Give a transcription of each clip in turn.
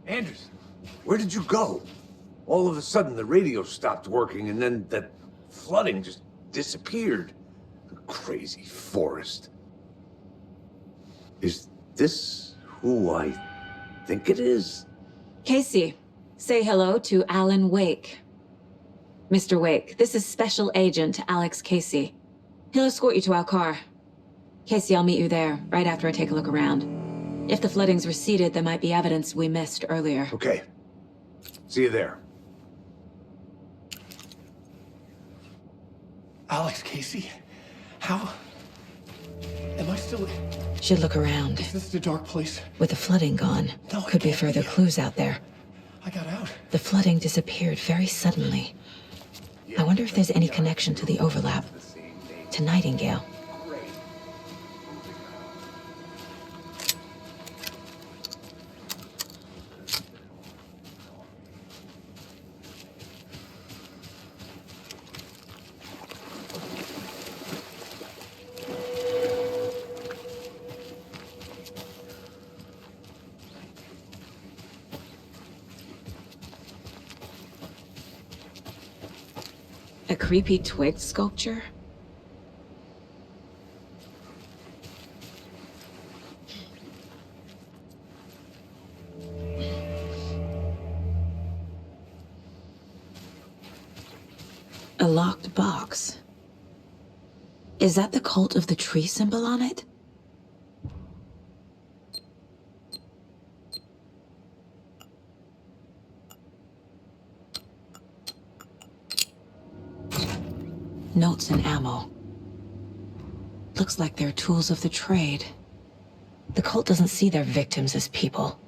Anderson, where did you go? All of a sudden, the radio stopped working, and then that flooding just disappeared. The crazy forest. Is this who I think it is? Casey, say hello to Alan Wake. Mr. Wake, this is Special Agent Alex Casey. He'll escort you to our car. Casey, I'll meet you there, right after I take a look around. If the flooding's receded, there might be evidence we missed earlier. Okay. See you there. Alex Casey? How? Am I still... Should look around. Is this the dark place? With the flooding gone, No, could be it can't further be. clues out there. I got out. The flooding disappeared very suddenly. I wonder if there's any connection to the overlap. To Nightingale. A creepy twig sculpture? A locked box. Is that the cult of the tree symbol on it? Notes and ammo. Looks like they're tools of the trade. The cult doesn't see their victims as people.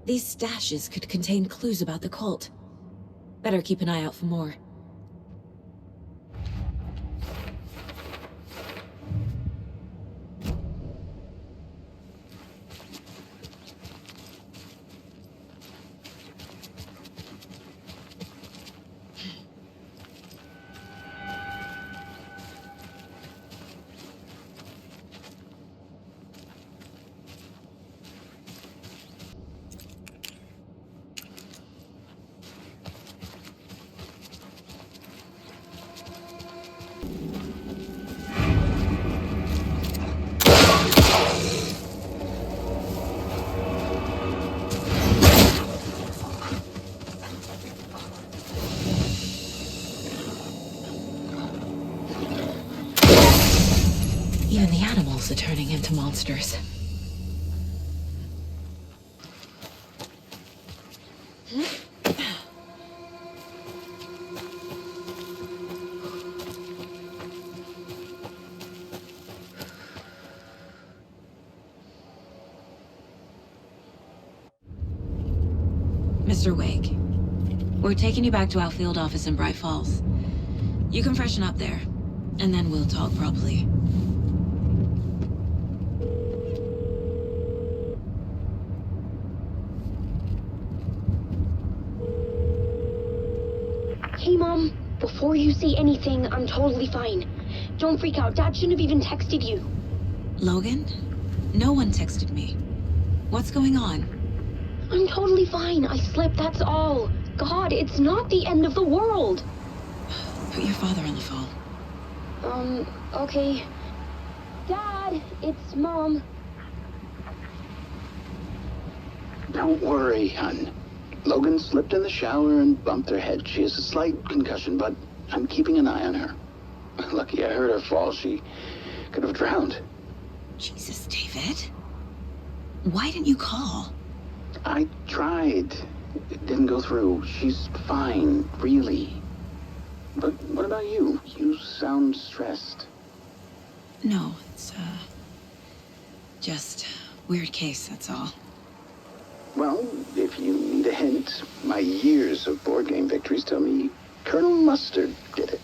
These stashes could contain clues about the cult. Better keep an eye out for more. Even the animals are turning into monsters. Mr. Wake, we're taking you back to our field office in Bright Falls. You can freshen up there, and then we'll talk properly. Hey, Mom. Before you say anything, I'm totally fine. Don't freak out. Dad shouldn't have even texted you. Logan? No one texted me. What's going on? I'm totally fine. I slipped, that's all. God, it's not the end of the world. Put your father on the phone. Okay. Dad, it's Mom. Don't worry, hon. Logan slipped in the shower and bumped her head. She has a slight concussion, but I'm keeping an eye on her. Lucky I heard her fall. She could have drowned. Jesus, David. Why didn't you call? I tried. It didn't go through. She's fine, really. But what about you? You sound stressed. No, it's, just weird case, that's all. Well, if you need a hint, my years of board game victories tell me Colonel Mustard did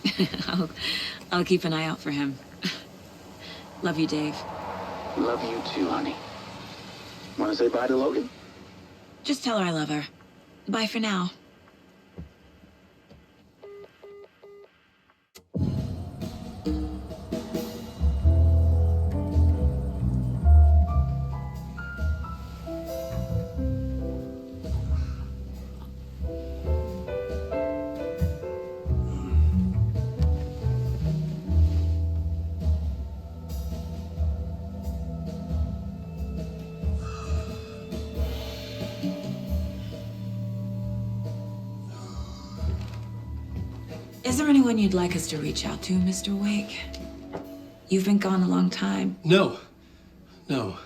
it. I'll keep an eye out for him. Love you, Dave. Love you too, honey. Want to say bye to Logan? Just tell her I love her. Bye for now. Is there anyone you'd like us to reach out to, Mr. Wake? You've been gone a long time. No. No.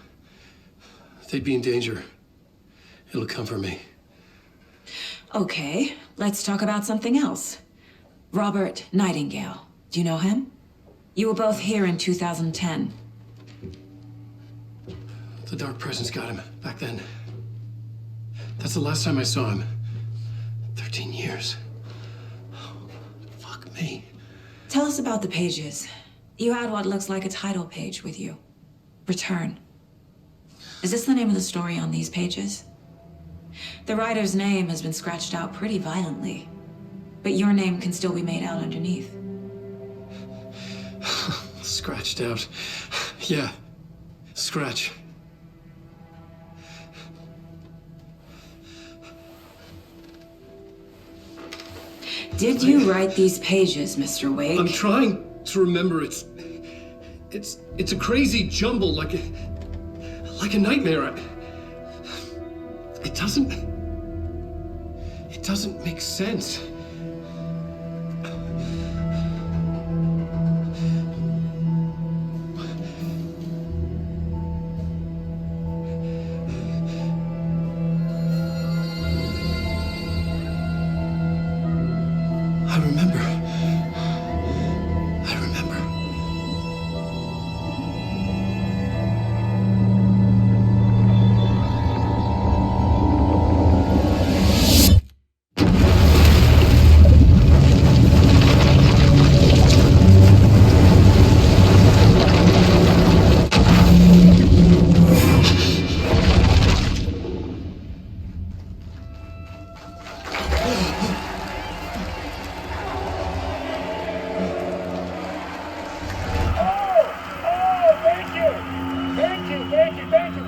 They'd be in danger. It'll come for me. Okay, let's talk about something else. Robert Nightingale. Do you know him? You were both here in 2010. The Dark Presence got him back then. That's the last time I saw him. 13 years. Fuck me. Tell us about the pages. You had what looks like a title page with you. Return. Is this the name of the story on these pages? The writer's name has been scratched out pretty violently, but your name can still be made out underneath. Scratched out. Yeah. Scratch. Did you write these pages, Mr. Wake? I'm trying to remember. It's a crazy jumble, like a nightmare. It doesn't make sense. I remember.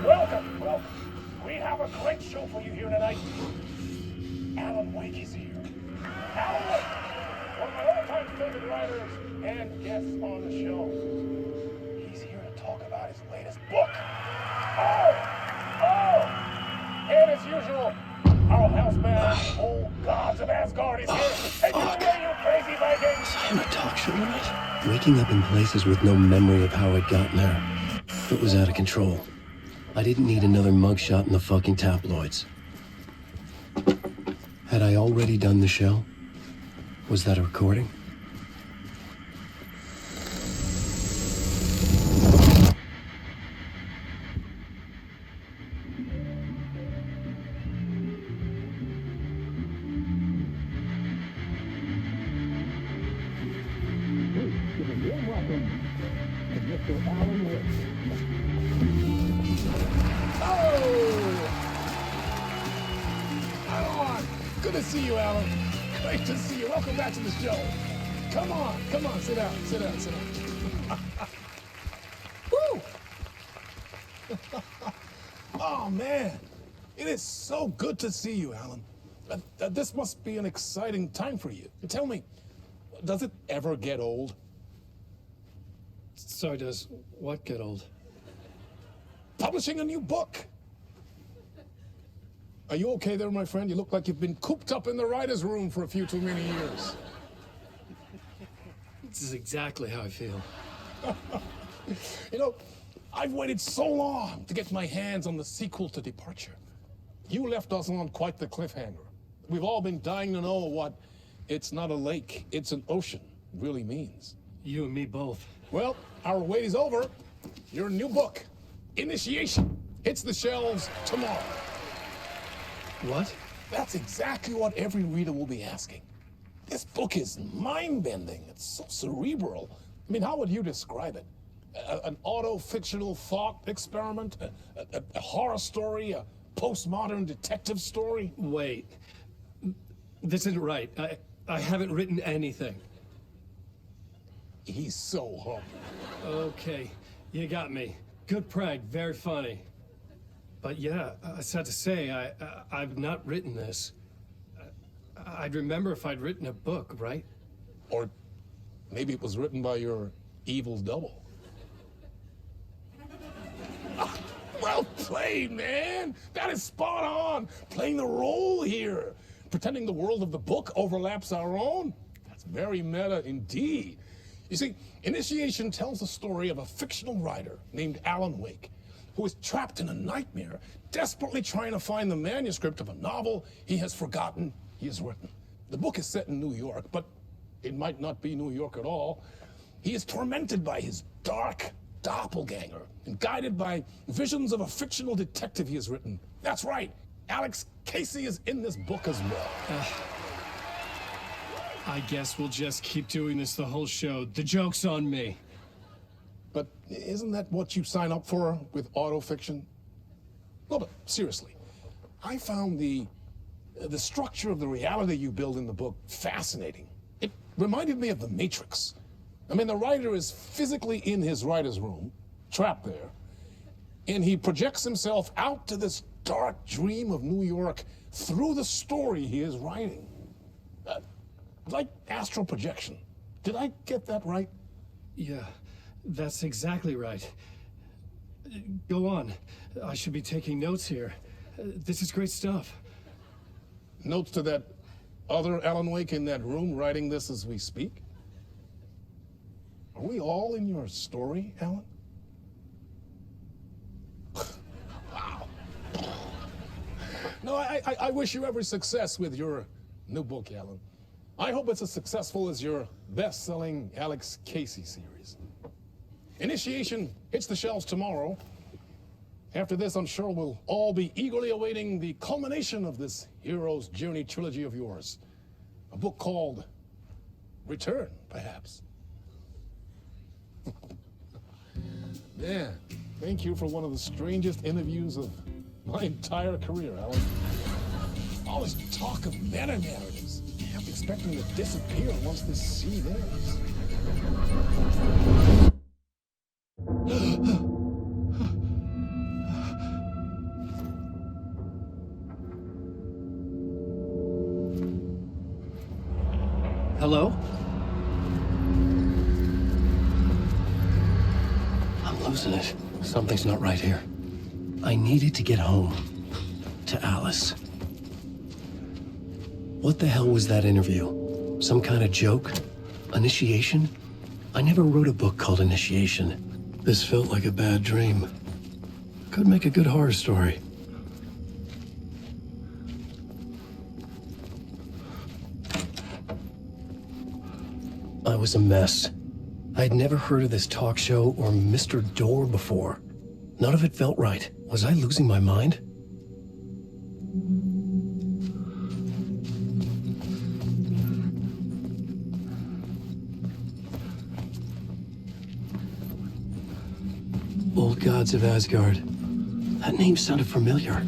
Welcome. We have a great show for you here tonight. Alan Wake is here. Alan Wake, one of my all-time favorite writers and guests on the show. He's here to talk about his latest book. And as usual, our housebound old gods of Asgard is here. Take it away, you crazy Vikings! I'm a talk show tonight. Waking up in places with no memory of how I'd gotten there. It was out of control. I didn't need another mugshot in the fucking tabloids. Had I already done the show? Was that a recording? Good to see you, Alan. Great to see you. Welcome back to the show. Come on, sit down. Woo! Oh, man. It is so good to see you, Alan. This must be an exciting time for you. Tell me, does it ever get old? So does what get old? Publishing a new book. Are you okay there, my friend? You look like you've been cooped up in the writer's room for a few too many years. This is exactly how I feel. You know, I've waited so long to get my hands on the sequel to Departure. You left us on quite the cliffhanger. We've all been dying to know what "it's not a lake, it's an ocean" really means. You and me both. Well, our wait is over. Your new book, Initiation, hits the shelves tomorrow. What? That's exactly what every reader will be asking. This book is mind-bending. It's so cerebral. I mean, how would you describe it? An auto-fictional thought experiment? A horror story? A postmodern detective story? Wait. This isn't right. I haven't written anything. He's so humble. Okay, you got me. Good prank, very funny. But yeah, sad to say, I've not written this. I'd remember if I'd written a book, right? Or maybe it was written by your evil double. Well played, man. That is spot on. Playing the role here. Pretending the world of the book overlaps our own. That's very meta indeed. You see, Initiation tells the story of a fictional writer named Alan Wake, who is trapped in a nightmare, desperately trying to find the manuscript of a novel he has forgotten he has written. The book is set in New York, but it might not be New York at all. He is tormented by his dark doppelganger and guided by visions of a fictional detective he has written. That's right, Alex Casey is in this book as well. I guess we'll just keep doing this the whole show. The joke's on me. But isn't that what you sign up for with autofiction? No, but seriously, I found the structure of the reality you build in the book fascinating. It reminded me of The Matrix. I mean, the writer is physically in his writer's room, trapped there, and he projects himself out to this dark dream of New York through the story he is writing. Like astral projection. Did I get that right? Yeah, that's exactly right. Go on. I should be taking notes here. This is great stuff. Notes to that other Alan Wake in that room writing this as we speak? Are we all in your story, Alan? Wow. No, I wish you every success with your new book, Alan. I hope it's as successful as your best-selling Alex Casey series. Initiation hits the shelves tomorrow. After this, I'm sure we'll all be eagerly awaiting the culmination of this hero's journey trilogy of yours. A book called Return, perhaps. Yeah, thank you for one of the strangest interviews of my entire career, Alan. All this talk of meta-narratives. I'm expecting to disappear once this scene ends. Hello? I'm losing it. Something's not right here. I needed to get home. To Alice. What the hell was that interview? Some kind of joke? Initiation? I never wrote a book called Initiation. This felt like a bad dream. Could make a good horror story. I was a mess. I'd never heard of this talk show or Mr. Door before. None of it felt right. Was I losing my mind? Old Gods of Asgard. That name sounded familiar.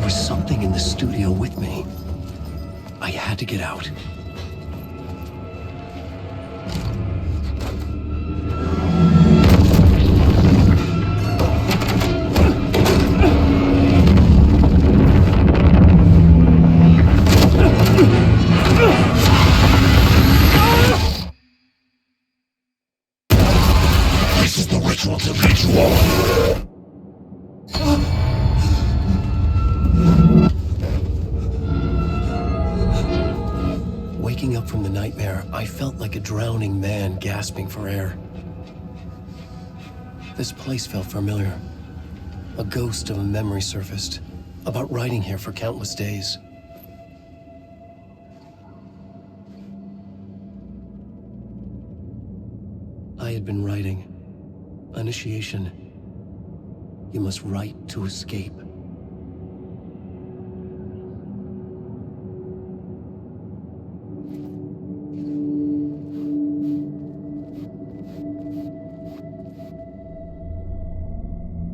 was something in the studio with me. I had to get out. This is the ritual to lead you all. Waking up from the nightmare, I felt like a drowning man gasping for air. This place felt familiar. A ghost of a memory surfaced, about riding here for countless days. I had been writing. Initiation. You must write to escape.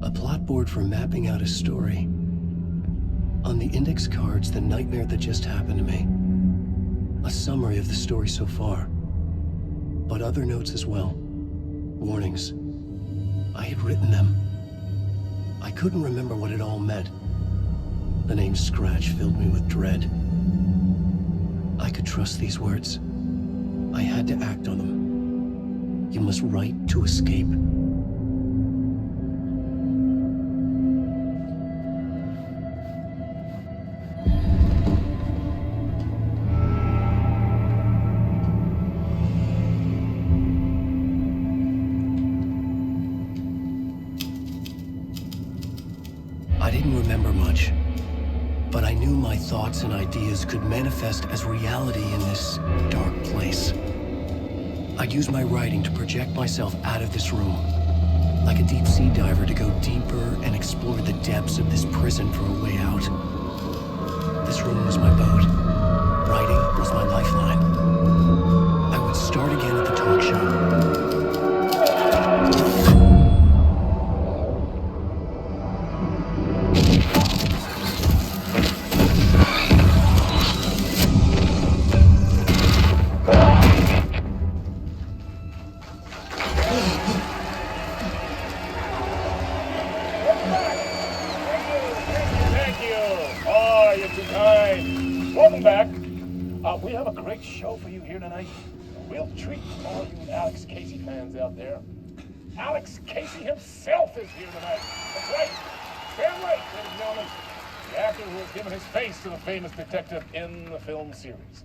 A plot board for mapping out a story. On the index cards, the nightmare that just happened to me. A summary of the story so far. But other notes as well. Warnings. I had written them. I couldn't remember what it all meant. The name Scratch filled me with dread. I could trust these words. I had to act on them. You must write to escape. I didn't remember much, but I knew my thoughts and ideas could manifest as reality in this dark place. I'd use my writing to project myself out of this room, like a deep sea diver to go deeper and explore the depths of this prison for a way out. This room was my boat. Writing was my lifeline. I would start again at the talk show. Thank you. Oh, you're too kind. Welcome back. We have a great show for you here tonight. A real treat for all you Alex Casey fans out there. Alex Casey himself is here tonight. That's right. Stand right, ladies and gentlemen. The actor who has given his face to the famous detective in the film series.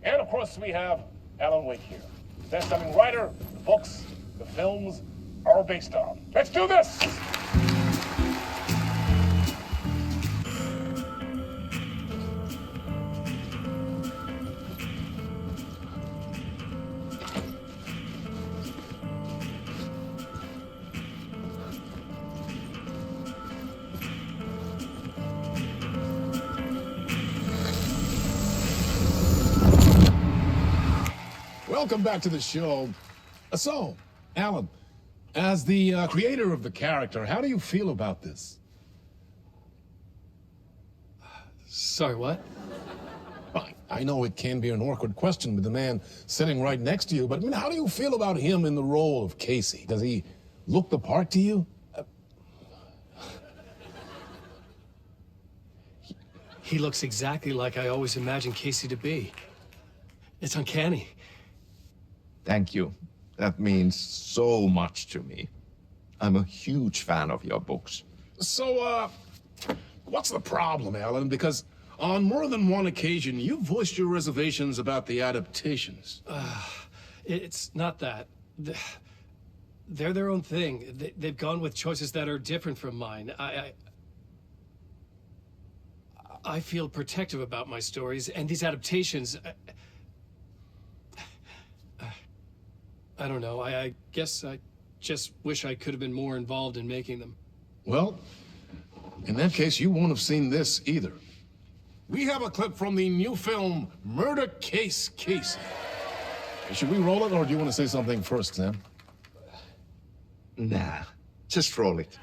And of course, we have Alan Wake here. Best-selling writer, the books, the films are based on. Let's do this! Welcome back to the show. So, Alan, as the creator of the character, how do you feel about this? Sorry, what? Fine. I know it can be an awkward question with the man sitting right next to you, but I mean, how do you feel about him in the role of Casey? Does he look the part to you? He looks exactly like I always imagined Casey to be. It's uncanny. Thank you. That means so much to me. I'm a huge fan of your books. So, what's the problem, Alan? Because on more than one occasion, you've voiced your reservations about the adaptations. It's not that. They're their own thing. They've gone with choices that are different from mine. I feel protective about my stories, and these adaptations... I don't know. I guess I just wish I could have been more involved in making them. Well, in that case, you won't have seen this either. We have a clip from the new film, Murder Case Casey. Should we roll it, or do you want to say something first, Sam? Nah, just roll it.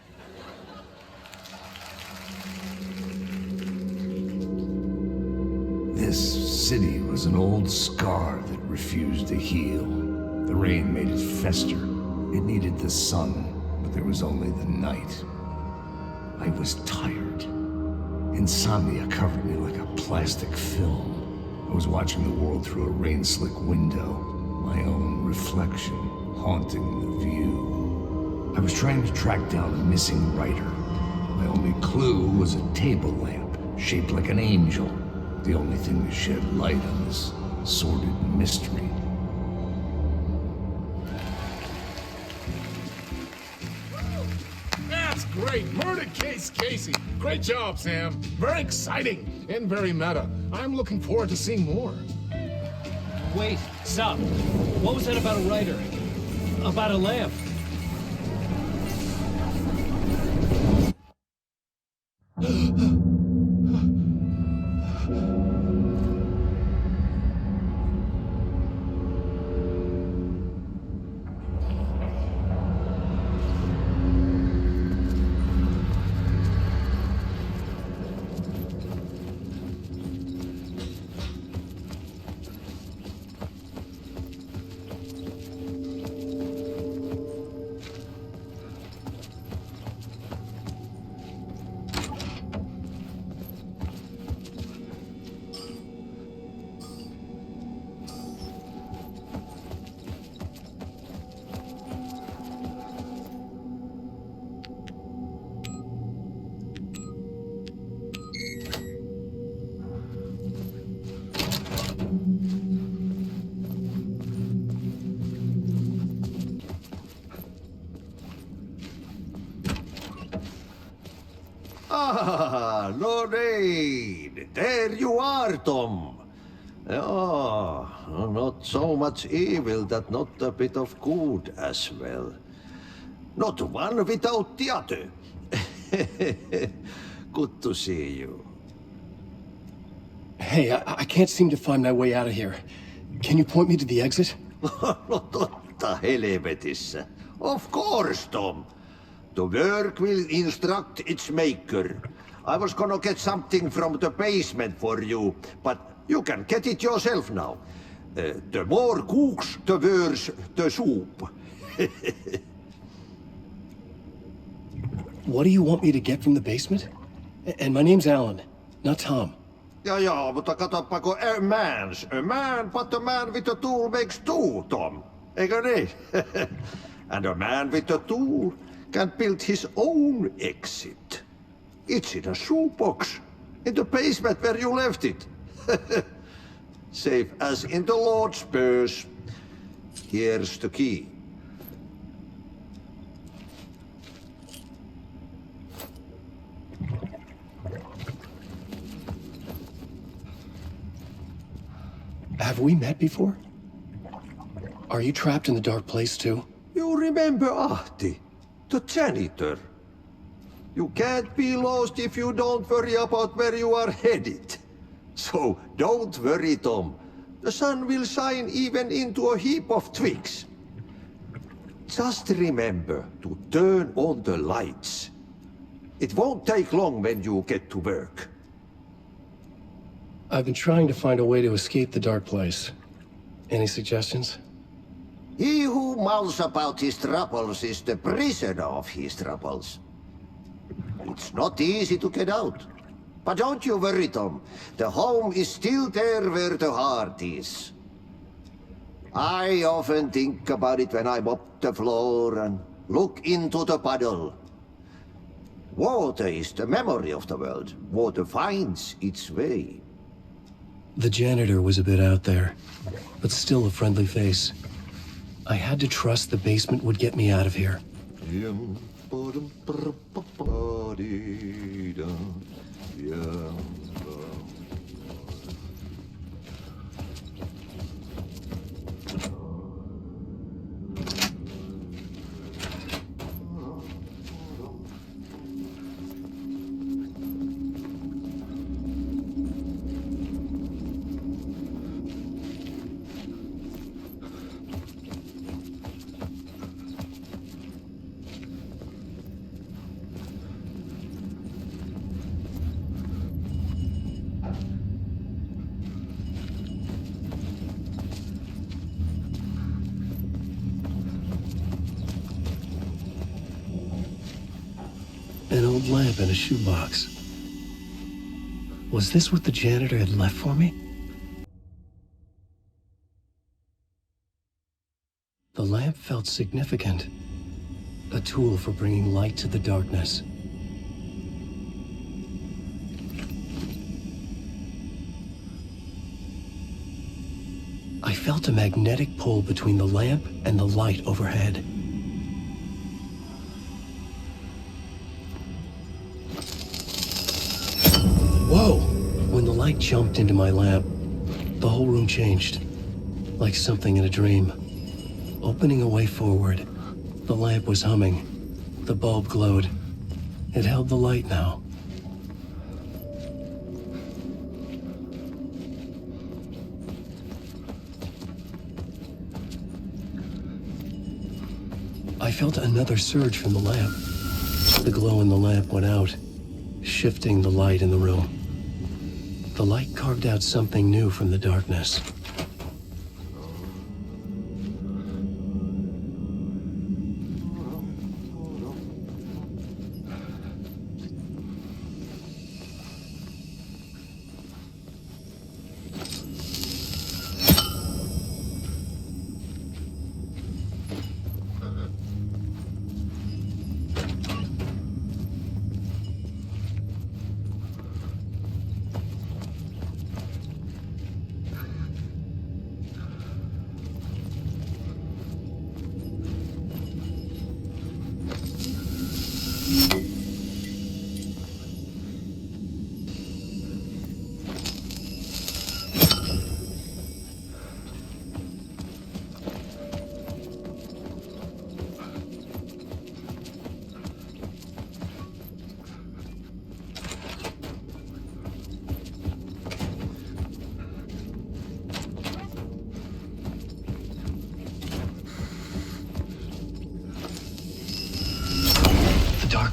This city was an old scar that refused to heal. The rain made it fester. It needed the sun, but there was only the night. I was tired. Insomnia covered me like a plastic film. I was watching the world through a rain-slick window, my own reflection haunting the view. I was trying to track down a missing writer. My only clue was a table lamp, shaped like an angel. The only thing to shed light on this sordid mystery. That's great! Murder Case Casey! Great job, Sam. Very exciting and very meta. I'm looking forward to seeing more. Wait, stop. What was that about a writer? About a lamp? Ah, Lorraine! There you are, Tom! Oh, not so much evil that not a bit of good as well. Not one without the other. Good to see you. Hey, I can't seem to find my way out of here. Can you point me to the exit? Totta helvetissä. Of course, Tom. The work will instruct its maker. I was gonna get something from the basement for you, but you can get it yourself now. The more cooks, the worse the soup. What do you want me to get from the basement? And my name's Alan, not Tom. Ja, mutta katsopako a man, but a man with a tool makes two, Tom. Eikö niin? And a man with a tool can build his own exit. It's in a shoebox, in the basement where you left it. Safe as in the Lord's purse. Here's the key. Have we met before? Are you trapped in the dark place too? You remember Ahti, the janitor. You can't be lost if you don't worry about where you are headed. So don't worry, Tom. The sun will shine even into a heap of twigs. Just remember to turn on the lights. It won't take long when you get to work. I've been trying to find a way to escape the dark place. Any suggestions? He who mulls about his troubles is the prisoner of his troubles. It's not easy to get out. But don't you worry, Tom. The home is still there where the heart is. I often think about it when I mop the floor and look into the puddle. Water is the memory of the world. Water finds its way. The janitor was a bit out there, but still a friendly face. I had to trust the basement would get me out of here. An old lamp in a shoebox. Was this what the janitor had left for me? The lamp felt significant. A tool for bringing light to the darkness. I felt a magnetic pull between the lamp and the light overhead. Whoa! When the light jumped into my lamp, the whole room changed, like something in a dream. Opening a way forward, the lamp was humming. The bulb glowed. It held the light now. I felt another surge from the lamp. The glow in the lamp went out, shifting the light in the room. The light carved out something new from the darkness.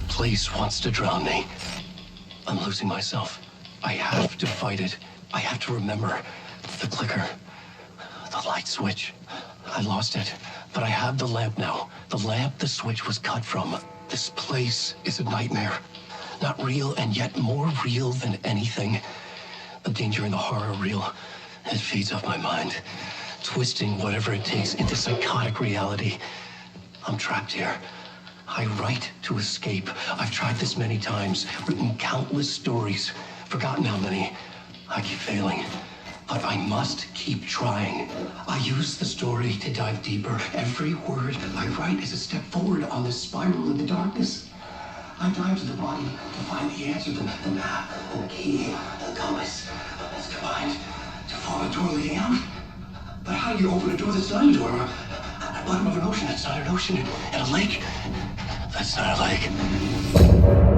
Place wants to drown me. I'm losing myself. I have to fight it. I have to remember. The clicker. The light switch. I lost it. But I have the lamp now. The lamp the switch was cut from. This place is a nightmare. Not real, and yet more real than anything. The danger and the horror real. It feeds off my mind. Twisting whatever it takes into psychotic reality. I'm trapped here. I write to escape. I've tried this many times, written countless stories, forgotten how many. I keep failing, but I must keep trying. I use the story to dive deeper. Every word I write is a step forward on this spiral in the darkness. I dive to the body to find the answer, the map, and the key, and the compass. It's combined to form a door leading out. But how do you open a door that's not a door? At the bottom of an ocean that's not an ocean, and a lake that's not a lake.